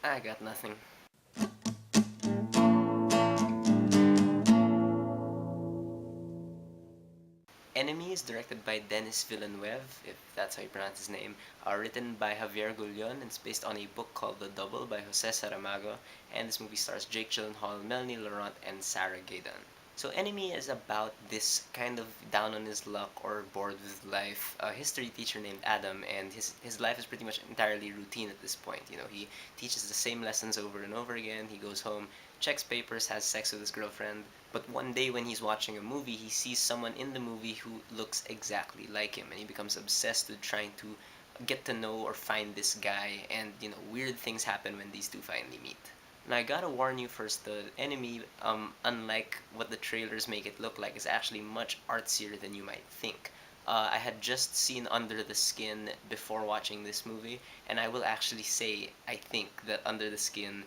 I got nothing. Enemy is directed by Denis Villeneuve, if that's how you pronounce his name, written by Javier Gullion, and it's based on a book called The Double by Jose Saramago, and this movie stars Jake Gyllenhaal, Melanie Laurent, and Sarah Gadon. So Enemy is about this kind of down on his luck or bored with life history teacher named Adam, and his life is pretty much entirely routine at this point. He teaches the same lessons over and over again. He goes home, checks papers, has sex with his girlfriend, but one day when he's watching a movie, he sees someone in the movie who looks exactly like him, and he becomes obsessed with trying to get to know or find this guy, and weird things happen when these two finally meet. Now I gotta warn you first, the enemy, unlike what the trailers make it look like, is actually much artsier than you might think. I had just seen Under the Skin before watching this movie, and I will actually say I think that Under the Skin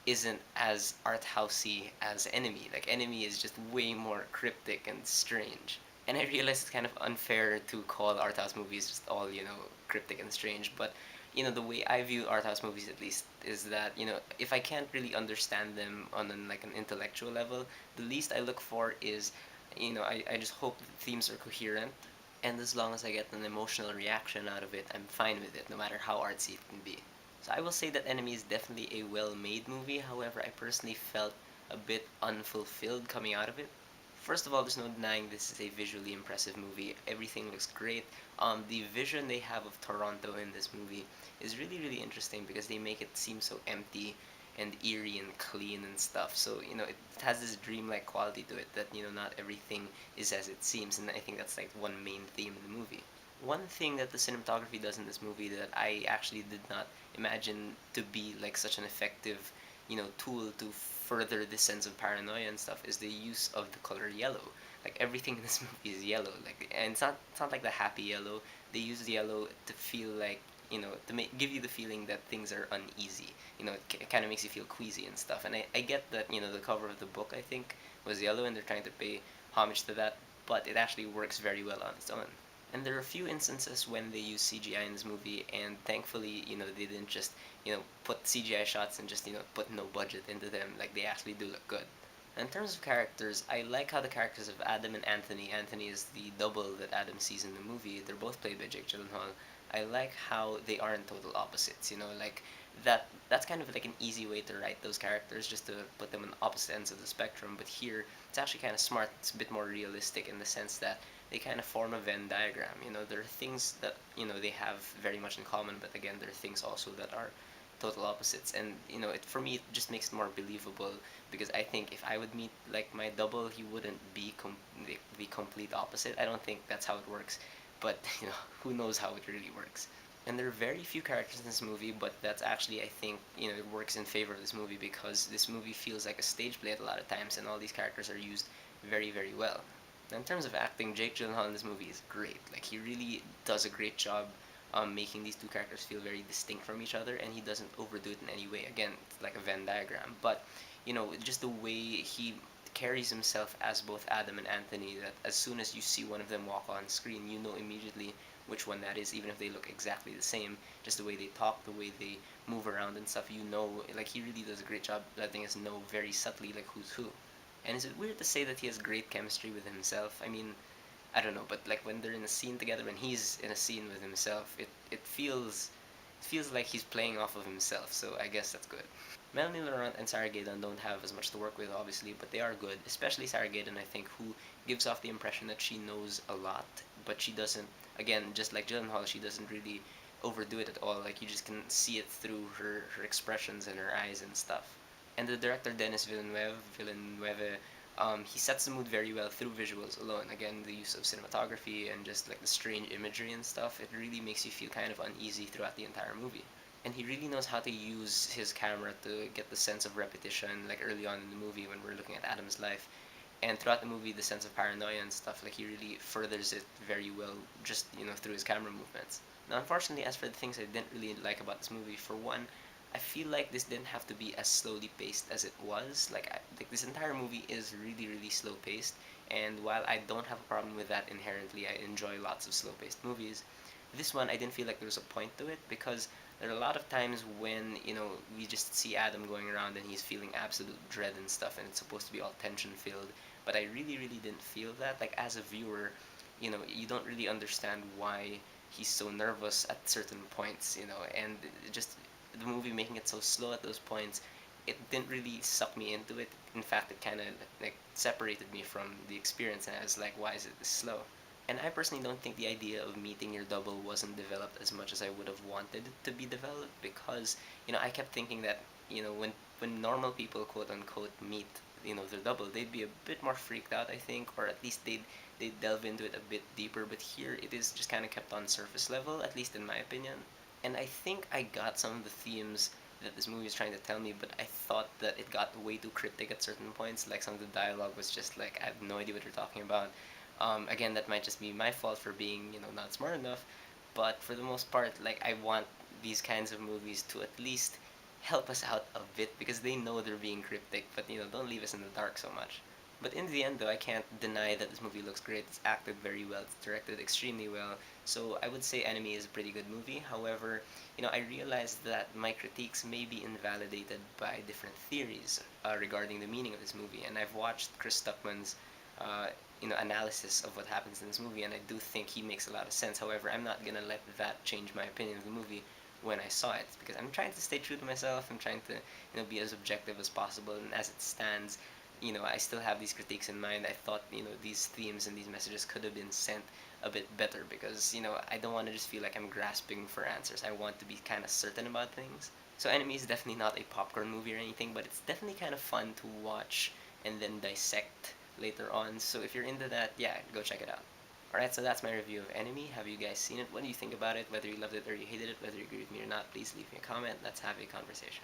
isn't as art housey as Enemy. Like Enemy is just way more cryptic and strange. And I realize it's kind of unfair to call art house movies just all, cryptic and strange, but the way I view art house movies at least is that, if I can't really understand them on an intellectual level, the least I look for is, I just hope the themes are coherent, and as long as I get an emotional reaction out of it, I'm fine with it, no matter how artsy it can be. So I will say that Enemy is definitely a well-made movie. However, I personally felt a bit unfulfilled coming out of it. First of all, there's no denying this is a visually impressive movie. Everything looks great. The vision they have of Toronto in this movie is really, really interesting because they make it seem so empty and eerie and clean and stuff. So, it has this dreamlike quality to it that, not everything is as it seems. And I think that's like one main theme in the movie. One thing that the cinematography does in this movie that I actually did not imagine to be like such an effective, tool to further this sense of paranoia and stuff is the use of the color yellow. Like everything in this movie is yellow. Like, and it's not like the happy yellow. They use the yellow to feel like to give you the feeling that things are uneasy. It kind of makes you feel queasy and stuff. And I get that the cover of the book I think was yellow, and they're trying to pay homage to that, but it actually works very well on its own. And there are a few instances when they use CGI in this movie, and thankfully, they didn't just, put CGI shots and just, put no budget into them. Like, they actually do look good. In terms of characters, I like how the characters of Adam and Anthony. Anthony is the double that Adam sees in the movie. They're both played by Jake Gyllenhaal. I like how they aren't total opposites. Like that's kind of like an easy way to write those characters, just to put them on opposite ends of the spectrum. But here, it's actually kind of smart. It's a bit more realistic in the sense that they kind of form a Venn diagram. There are things that they have very much in common, but again, there are things also that are total opposites. And for me, it just makes it more believable because I think if I would meet like my double, he wouldn't be the complete opposite. I don't think that's how it works, but who knows how it really works. And there are very few characters in this movie, but that's actually, I think, it works in favor of this movie because this movie feels like a stage play at a lot of times, and all these characters are used very, very well. Now, in terms of acting, Jake Gyllenhaal in this movie is great. Like, he really does a great job making these two characters feel very distinct from each other, and he doesn't overdo it in any way. Again, it's like a Venn diagram, but just the way he carries himself as both Adam and Anthony, that as soon as you see one of them walk on screen, you know immediately which one that is, even if they look exactly the same. Just the way they talk, the way they move around and stuff, like he really does a great job letting us know very subtly like who's who. And is it weird to say that he has great chemistry with himself? I mean, I don't know, but like when they're in a scene together, when he's in a scene with himself, it feels like he's playing off of himself. So I guess that's good. Melanie Laurent and Sarah Gadon don't have as much to work with, obviously, but they are good. Especially Sarah Gadon, I think, who gives off the impression that she knows a lot, but she doesn't. Again, just like Gyllenhaal, she doesn't really overdo it at all. Like you just can see it through her expressions and her eyes and stuff. And the director Denis Villeneuve, he sets the mood very well through visuals alone. Again, the use of cinematography and just like the strange imagery and stuff, it really makes you feel kind of uneasy throughout the entire movie. And he really knows how to use his camera to get the sense of repetition, like early on in the movie when we're looking at Adam's life. And throughout the movie, the sense of paranoia and stuff, like he really furthers it very well, just through his camera movements. Now, unfortunately, as for the things I didn't really like about this movie, for one, I feel like this didn't have to be as slowly paced as it was. Like this entire movie is really, really slow paced, and while I don't have a problem with that inherently, I enjoy lots of slow paced movies. This one, I didn't feel like there was a point to it because there are a lot of times when, we just see Adam going around and he's feeling absolute dread and stuff, and it's supposed to be all tension filled. But I really, really didn't feel that. Like, as a viewer, you don't really understand why he's so nervous at certain points, and just the movie making it so slow at those points, it didn't really suck me into it. In fact, it kind of like separated me from the experience, and I was like, why is it this slow? And I personally don't think the idea of meeting your double wasn't developed as much as I would have wanted it to be developed because, I kept thinking that, when normal people quote unquote meet, their double, they'd be a bit more freaked out, I think, or at least they'd delve into it a bit deeper. But here it is just kind of kept on surface level, at least in my opinion. And I think I got some of the themes that this movie is trying to tell me, but I thought that it got way too cryptic at certain points. Like, some of the dialogue was just like, I have no idea what you're talking about. Again, that might just be my fault for being, not smart enough. But for the most part, like, I want these kinds of movies to at least help us out a bit because they know they're being cryptic, but don't leave us in the dark so much. But in the end, though, I can't deny that this movie looks great. It's acted very well. It's directed extremely well. So I would say Enemy is a pretty good movie. However, I realized that my critiques may be invalidated by different theories regarding the meaning of this movie. And I've watched Chris Stuckman's, uh, analysis of what happens in this movie, and I do think he makes a lot of sense. However, I'm not gonna let that change my opinion of the movie when I saw it because I'm trying to stay true to myself. I'm trying to, be as objective as possible. And as it stands, I still have these critiques in mind. I thought, these themes and these messages could have been sent a bit better because, I don't want to just feel like I'm grasping for answers. I want to be kind of certain about things. So Enemy is definitely not a popcorn movie or anything, but it's definitely kind of fun to watch and then dissect later on. So if you're into that, yeah, go check it out. Alright, so that's my review of Enemy. Have you guys seen it? What do you think about it? Whether you loved it or you hated it, whether you agree with me or not, please leave me a comment. Let's have a conversation.